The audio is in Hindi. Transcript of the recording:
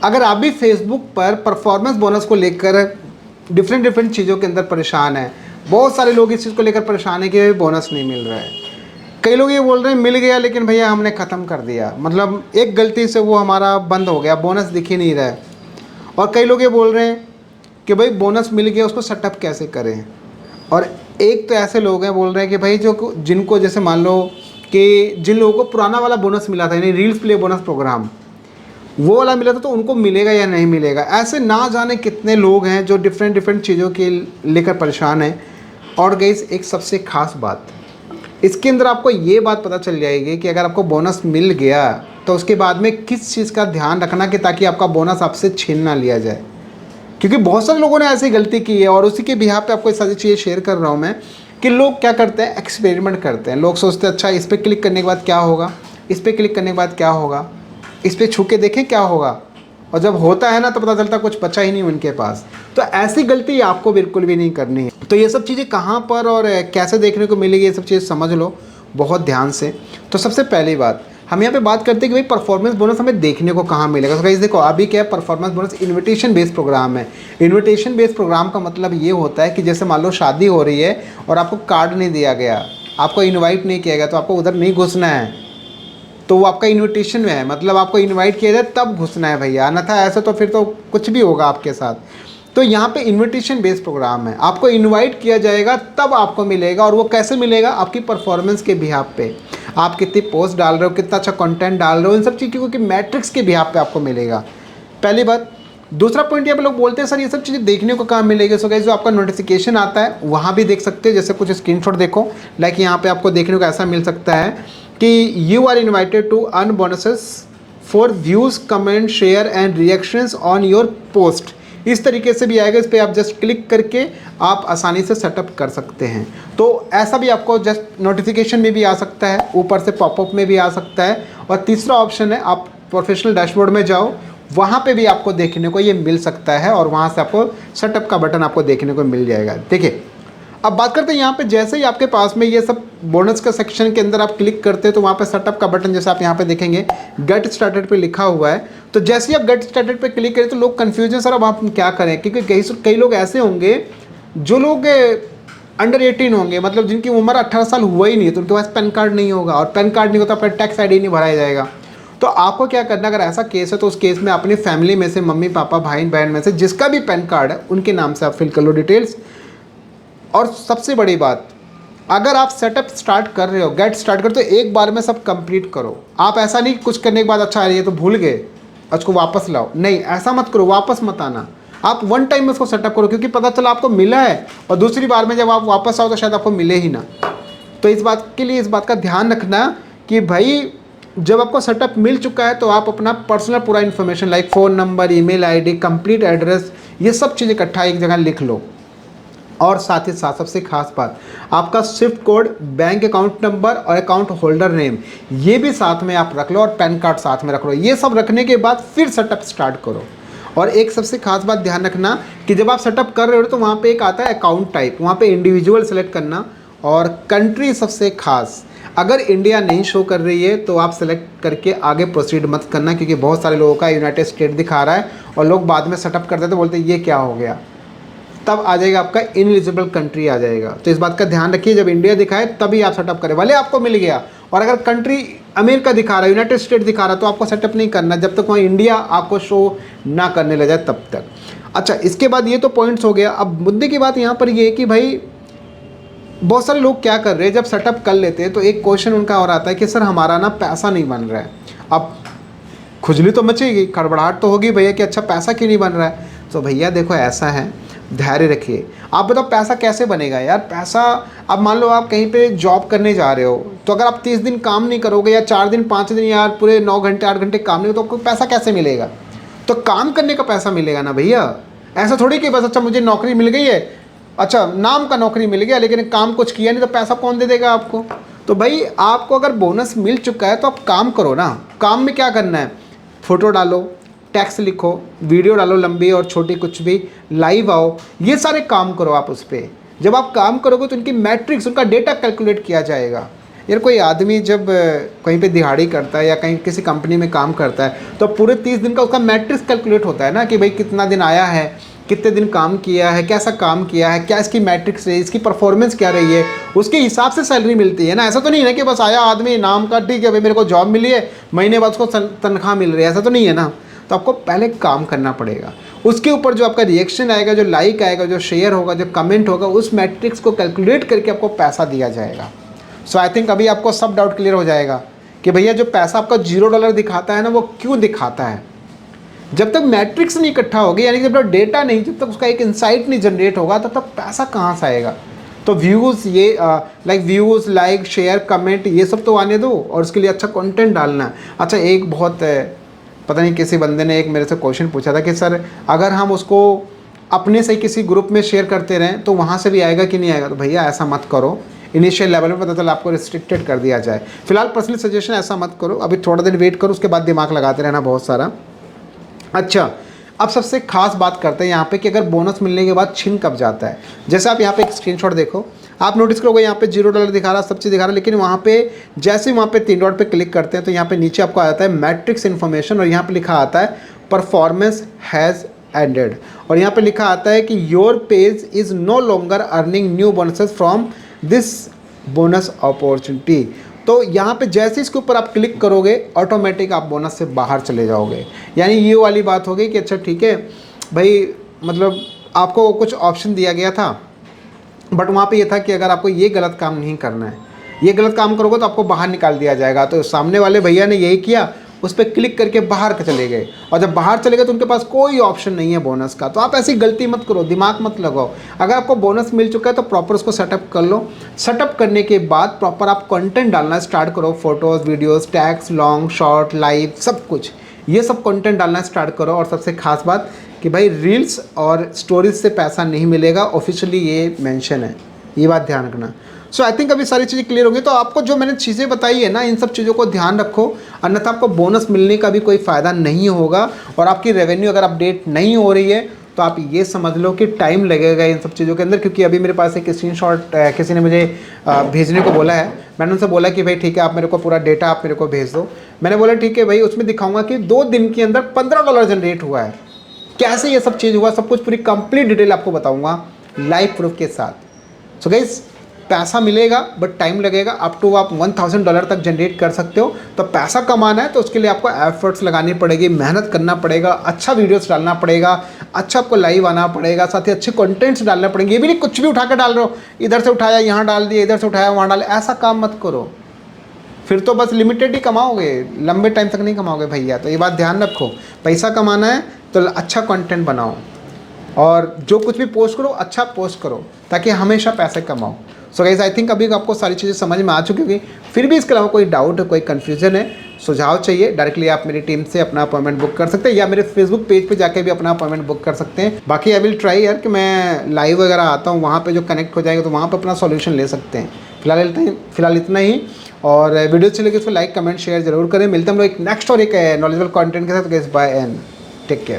अगर आप भी फेसबुक पर परफॉर्मेंस बोनस को लेकर डिफरेंट चीज़ों के अंदर परेशान हैं, बहुत सारे लोग इस चीज़ को लेकर परेशान है कि बोनस नहीं मिल रहा है। कई लोग ये बोल रहे हैं मिल गया लेकिन भैया हमने ख़त्म कर दिया, मतलब एक गलती से वो हमारा बंद हो गया, बोनस दिख ही नहीं रहा है। और कई लोग ये बोल रहे हैं कि भाई बोनस मिल गया उसको सेटअप कैसे करें। और एक तो ऐसे लोग हैं बोल रहे हैं कि भाई जो जिनको जैसे मान लो कि जिन लोगों को पुराना वाला बोनस मिला था, यानी रील्स प्ले बोनस प्रोग्राम, वो वाला मिला था, तो उनको मिलेगा या नहीं मिलेगा। ऐसे ना जाने कितने लोग हैं जो डिफरेंट चीज़ों के लेकर परेशान हैं। और गाइस एक सबसे ख़ास बात, इसके अंदर आपको ये बात पता चल जाएगी कि अगर आपको बोनस मिल गया तो उसके बाद में किस चीज़ का ध्यान रखना कि ताकि आपका बोनस आपसे छीन ना लिया जाए। क्योंकि बहुत सारे लोगों ने ऐसी गलती की है और उसी के बिहाफ पे आपको ये सारी चीज़ें शेयर कर रहा हूँ मैं कि लोग क्या करते हैं, एक्सपेरिमेंट करते हैं। लोग सोचते हैं अच्छा इस पर क्लिक करने के बाद क्या होगा, इस पर क्लिक करने के बाद क्या होगा, इस पर छू के देखें क्या होगा, और जब होता है ना तो पता चलता कुछ बचा ही नहीं उनके पास। तो ऐसी गलती आपको बिल्कुल भी नहीं करनी है। तो ये सब चीज़ें कहाँ पर और कैसे देखने को मिलेगी, ये सब चीज़ें समझ लो बहुत ध्यान से। तो सबसे पहली बात हम यहाँ पे बात करते हैं कि भाई परफॉर्मेंस बोनस हमें देखने को कहाँ मिलेगा। तो गाइस देखो अभी क्या है, performance bonus invitation based programme है। इन्विटेशन बेस्ड प्रोग्राम का मतलब ये होता है कि जैसे मान लो शादी हो रही है और आपको कार्ड नहीं दिया गया, आपको इन्वाइट नहीं किया गया, तो आपको उधर नहीं घुसना है, तो वो आपका इन्विटेशन में है, मतलब आपको इनवाइट किया जाए तब घुसना है भैया, अन्यथा ऐसा तो फिर तो कुछ भी होगा आपके साथ। तो यहाँ पे इनविटेशन बेस्ड प्रोग्राम है, आपको इनवाइट किया जाएगा तब आपको मिलेगा। और वो कैसे मिलेगा, आपकी परफॉर्मेंस के बिहाफ पे, आप कितनी पोस्ट डाल रहे हो, कितना अच्छा कंटेंट डाल रहे हो, इन सब चीज़ों की मैट्रिक्स के बिहाफ पे आपको मिलेगा, पहली बात। दूसरा पॉइंट यहाँ पे लोग बोलते हैं सर ये सब चीज़ें देखने को कहाँ मिलेगी। सो गाइस जो आपका नोटिफिकेशन आता है वहाँ भी देख सकते हैं, जैसे कुछ स्क्रीनशॉट देखो, लाइक यहाँ पे आपको देखने को ऐसा मिल सकता है कि you are invited to earn bonuses for views, comment, share and reactions on your post. इस तरीके से भी आएगा, इस पर आप जस्ट क्लिक करके आप आसानी से सेटअप कर सकते हैं। तो ऐसा भी आपको जस्ट नोटिफिकेशन में भी आ सकता है, ऊपर से पॉपअप में भी आ सकता है। और तीसरा ऑप्शन है आप प्रोफेशनल डैशबोर्ड में जाओ, वहाँ पे भी आपको देखने को ये मिल सकता है और वहाँ से आपको सेटअप का बटन आपको देखने को मिल जाएगा। देखिए अब बात करते हैं यहाँ पे, जैसे ही आपके पास में ये सब बोनस का सेक्शन के अंदर आप क्लिक करते हैं तो वहाँ पे सेटअप का बटन जैसे आप यहाँ पे देखेंगे गेट स्टार्टेड पे लिखा हुआ है। तो जैसे ही आप गेट स्टार्टेड पे क्लिक करें तो लोग कन्फ्यूज हैं सर अब आप क्या करें, क्योंकि कई लोग ऐसे होंगे जो लोग अंडर 18 होंगे, मतलब जिनकी उम्र 18 साल हुआ ही नहीं है, तो उनके पास पैन कार्ड नहीं होगा, और पैन कार्ड नहीं होता फिर टैक्स ID नहीं भराया जाएगा। तो आपको क्या करना, अगर ऐसा केस है तो उस केस में अपनी फैमिली में से मम्मी पापा भाई बहन में से जिसका भी पैन कार्ड है उनके नाम से आप फिल कर लो डिटेल्स। और सबसे बड़ी बात, अगर आप सेटअप स्टार्ट कर रहे हो, गेट स्टार्ट कर, तो एक बार में सब कंप्लीट करो। आप ऐसा नहीं कुछ करने के बाद अच्छा आ रही है तो भूल गए उसको वापस लाओ, नहीं ऐसा मत करो, वापस मत आना। आप वन टाइम में उसको सेटअप करो, क्योंकि पता चला आपको मिला है और दूसरी बार में जब आप वापस आओ तो शायद आपको मिले ही ना। तो इस बात के लिए इस बात का ध्यान रखना कि भाई जब आपको सेटअप मिल चुका है तो आप अपना पर्सनल पूरा information like phone number, email ID, complete address, ये सब चीज़ इकट्ठा एक जगह लिख लो। और साथ ही साथ सबसे खास बात, आपका Swift code, bank account number और अकाउंट होल्डर नेम ये भी साथ में आप रख लो, और पैन कार्ड साथ में रख लो। ये सब रखने के बाद फिर सेटअप स्टार्ट करो। और एक सबसे खास बात ध्यान रखना कि जब आप सेटअप कर रहे हो तो वहाँ पे एक आता है अकाउंट टाइप, वहाँ पे इंडिविजुअल सेलेक्ट करना, और कंट्री सबसे खास, अगर इंडिया नहीं शो कर रही है तो आप सेलेक्ट करके आगे प्रोसीड मत करना, क्योंकि बहुत सारे लोगों का यूनाइटेड स्टेट दिखा रहा है और लोग बाद में सेटअप करते तो बोलते हैं ये क्या हो गया, तब आ जाएगा आपका इनएलिजिबल कंट्री आ जाएगा। तो इस बात का ध्यान रखिए, जब इंडिया दिखाए तभी आप सेटअप करें, भले आपको मिल गया। और अगर कंट्री अमेरिका दिखा रहा है, यूनाइटेड स्टेट दिखा रहा है, तो आपको सेटअप नहीं करना जब तक वहाँ इंडिया आपको शो ना करने लग जाए तब तक। अच्छा, इसके बाद ये तो पॉइंट्स हो गया। अब मुद्दे की बात यहाँ पर ये है कि भाई बहुत सारे लोग क्या कर रहे हैं, जब सेटअप कर लेते हैं तो एक क्वेश्चन उनका और आता है कि सर हमारा ना पैसा नहीं बन रहा है। अब खुजली तो मचेगी, खड़बड़ाहट तो होगी भैया कि अच्छा पैसा क्यों नहीं बन रहा है। तो भैया देखो ऐसा है, धैर्य रखिए। आप बताओ पैसा कैसे बनेगा यार। पैसा, अब मान लो आप कहीं पे जॉब करने जा रहे हो, तो अगर आप 30 दिन काम नहीं करोगे या 4 दिन 5 दिन या पूरे 9 घंटे 8 घंटे काम नहीं हो, तो आपको पैसा कैसे मिलेगा। तो काम करने का पैसा मिलेगा ना भैया। ऐसा थोड़ी कि बस अच्छा मुझे नौकरी मिल गई है, अच्छा नाम का नौकरी मिल गया लेकिन काम कुछ किया नहीं, तो पैसा कौन दे देगा आपको। तो भाई आपको अगर बोनस मिल चुका है तो आप काम करो ना। काम में क्या करना है, फ़ोटो डालो, टेक्स्ट लिखो, वीडियो डालो लंबी और छोटी कुछ भी, लाइव आओ, ये सारे काम करो आप उस पर। जब आप काम करोगे तो उनकी मैट्रिक्स, उनका डेटा कैलकुलेट किया जाएगा। यार कोई आदमी जब कहीं पे दिहाड़ी करता है या कहीं किसी कंपनी में काम करता है तो पूरे 30 दिन का उसका मैट्रिक्स कैलकुलेट होता है ना कि भाई कितना दिन आया है, कितने दिन काम किया है, कैसा काम किया है, क्या इसकी मैट्रिक्स रही, इसकी परफॉर्मेंस क्या रही है, उसके हिसाब से सैलरी मिलती है ना। ऐसा तो नहीं है कि बस आया आदमी नाम का, ठीक है भाई मेरे को जॉब मिली है, महीने बाद उसको तनख्वाह मिल रही है, ऐसा तो नहीं है ना। तो आपको पहले काम करना पड़ेगा, उसके ऊपर जो आपका रिएक्शन आएगा, जो लाइक आएगा, जो शेयर होगा, जो कमेंट होगा, उस मैट्रिक्स को कैलकुलेट करके आपको पैसा दिया जाएगा। सो आई थिंक अभी आपको सब डाउट क्लियर हो जाएगा कि भैया जो पैसा आपका $0 दिखाता है ना, वो क्यों दिखाता है। जब तक मैट्रिक्स नहीं इकट्ठा होगी, यानी जब तक डेटा नहीं, जब तक उसका एक इंसाइट नहीं जनरेट होगा, तब तक पैसा कहाँ से आएगा। तो व्यूज़, ये like views, like, share, comment, ये सब तो आने दो, और उसके लिए अच्छा कंटेंट डालना है। अच्छा, एक बहुत पता नहीं किसी बंदे ने एक मेरे से क्वेश्चन पूछा था कि सर अगर हम उसको अपने से किसी ग्रुप में शेयर करते रहें तो वहाँ से भी आएगा कि नहीं आएगा। तो भैया ऐसा मत करो, इनिशियल लेवल में पता चला आपको रिस्ट्रिक्टेड कर दिया जाए। फिलहाल पर्सनल सजेशन ऐसा मत करो, अभी थोड़ा दिन वेट करो, उसके बाद दिमाग लगाते रहना बहुत सारा। अच्छा, अब सबसे खास बात करते हैं यहाँ पे कि अगर बोनस मिलने के बाद छिन कब जाता है। जैसे आप यहाँ पे एक स्क्रीनशॉट देखो, आप नोटिस करोगे यहाँ पे $0 दिखा रहा, सब चीज़ दिखा रहा है, लेकिन वहाँ पे जैसे वहाँ पे 3 डॉट पे क्लिक करते हैं तो यहाँ पे नीचे आपको आ जाता है मैट्रिक्स इन्फॉर्मेशन, और यहाँ पे लिखा आता है परफॉर्मेंस हैज़ एंडेड, और यहाँ पे लिखा आता है कि your page is no longer earning new bonuses from this bonus opportunity. तो यहाँ पे जैसे इसके ऊपर आप क्लिक करोगे ऑटोमेटिक आप बोनस से बाहर चले जाओगे। यानी ये वाली बात हो गई कि अच्छा ठीक है भाई, मतलब आपको कुछ ऑप्शन दिया गया था, बट वहाँ पे ये था कि अगर आपको ये गलत काम नहीं करना है, ये गलत काम करोगे तो आपको बाहर निकाल दिया जाएगा। तो सामने वाले भैया ने यही किया, उस पर क्लिक करके बाहर चले गए, और जब बाहर चले गए तो उनके पास कोई ऑप्शन नहीं है बोनस का। तो आप ऐसी गलती मत करो, दिमाग मत लगाओ। अगर आपको बोनस मिल चुका है तो प्रॉपर उसको सेटअप कर लो। सेटअप करने के बाद प्रॉपर आप कंटेंट डालना स्टार्ट करो, photos, videos, tags, long, short, live, सब कुछ, ये सब कंटेंट डालना स्टार्ट करो। और सबसे खास बात कि भाई रील्स और स्टोरीज से पैसा नहीं मिलेगा, ऑफिशियली ये मेंशन है, ये बात ध्यान रखना। सो आई थिंक अभी सारी चीज़ें क्लियर होंगी। तो आपको जो मैंने चीज़ें बताई है ना, इन सब चीज़ों को ध्यान रखो, अन्यथा आपको बोनस मिलने का भी कोई फ़ायदा नहीं होगा। और आपकी रेवेन्यू अगर अपडेट नहीं हो रही है तो आप ये समझ लो कि टाइम लगेगा इन सब चीज़ों के अंदर। क्योंकि अभी मेरे पास एक स्क्रीनशॉट किसी ने मुझे भेजने को बोला है, मैंने उनसे बोला कि भाई ठीक है आप मेरे को पूरा डेटा आप मेरे को भेज दो। मैंने बोला ठीक है भाई, उसमें दिखाऊंगा कि 2 दिन के अंदर $15 जनरेट हुआ है, कैसे ये सब चीज़ हुआ, सब कुछ पूरी कंप्लीट डिटेल आपको बताऊंगा लाइव प्रूफ के साथ। सो गाइस, पैसा मिलेगा बट टाइम लगेगा, अप टू आप $1000 तक जनरेट कर सकते हो। तो पैसा कमाना है तो उसके लिए आपको एफर्ट्स लगानी पड़ेगी, मेहनत करना पड़ेगा, अच्छा वीडियोस डालना पड़ेगा, अच्छा आपको लाइव आना पड़ेगा, साथ ही अच्छे कंटेंट्स डालने पड़ेंगे। ये भी नहीं कुछ भी उठा कर डाल रहे हो, इधर से उठाया यहाँ डाल दिया, इधर से उठाया वहाँ डाल, ऐसा काम मत करो, फिर तो बस लिमिटेड ही कमाओगे, लंबे टाइम तक नहीं कमाओगे भैया। तो ये बात ध्यान रखो, पैसा कमाना है तो अच्छा कंटेंट बनाओ, और जो कुछ भी पोस्ट करो अच्छा पोस्ट करो, ताकि हमेशा पैसे कमाओ। सो गाइस, आई थिंक अभी आपको सारी चीज़ें समझ में आ चुकी होगी। फिर भी इसके अलावा कोई डाउट है, कोई कन्फ्यूजन है, सुझाव चाहिए, डायरेक्टली आप मेरी टीम से अपना अपॉइंटमेंट बुक कर सकते हैं, या मेरे फेसबुक पेज पे जाके भी अपना अपॉइंटमेंट बुक कर सकते हैं। बाकी आई विल ट्राई यार कि मैं लाइव वगैरह आता हूँ, वहाँ पे जो कनेक्ट हो जाएगा तो वहाँ पे अपना सॉल्यूशन ले सकते हैं। फिलहाल इतना ही, और वीडियो अच्छी लगी तो लाइक, कमेंट, शेयर जरूर करें। मिलते हैं हम लोग एक नेक्स्ट और एक नॉलेजेबल कंटेंट के साथ। Bye and take care.